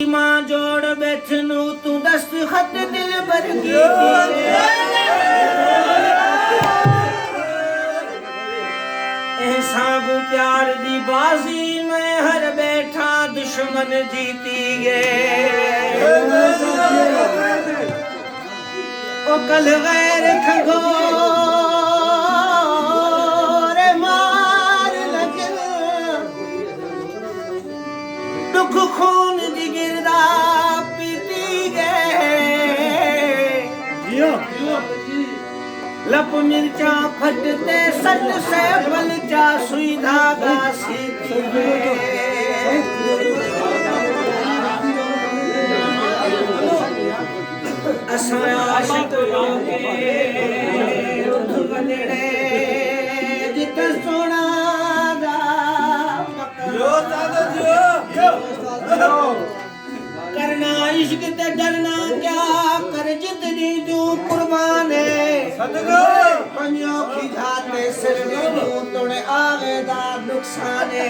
मां जोड़ बैठनू तू दस्त खत दिल भर की सागू प्यार दी बाजी में हर बैठा दुश्मन जीती गे ओ कल गैर खगो मार लगे दुख खून दी गिरदा पीती गे लप मिर्चा फटते सट से बलचा सुई धागा सीखी असां आशिक लोगे उठ वञणे जित सोना दा करना इश्क ते डरना क्या कर जितनी तू कुर्बान है पंजो खिजाते सिर में तोड़े आवेदा नुकसान है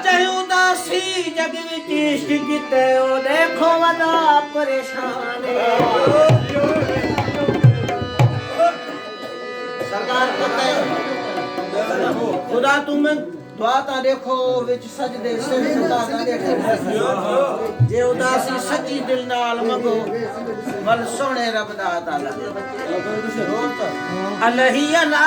चाहे उदासी जग विच इश्क किते ओ देखो वदा परेशान है सरकार पता है खुदा तुम्हें दुआ ता देखो विच सजदे सिर झुका ता देखो जे उदासी सच्ची दिल नाल मंगो वल सोने रब दा ताला अलही अला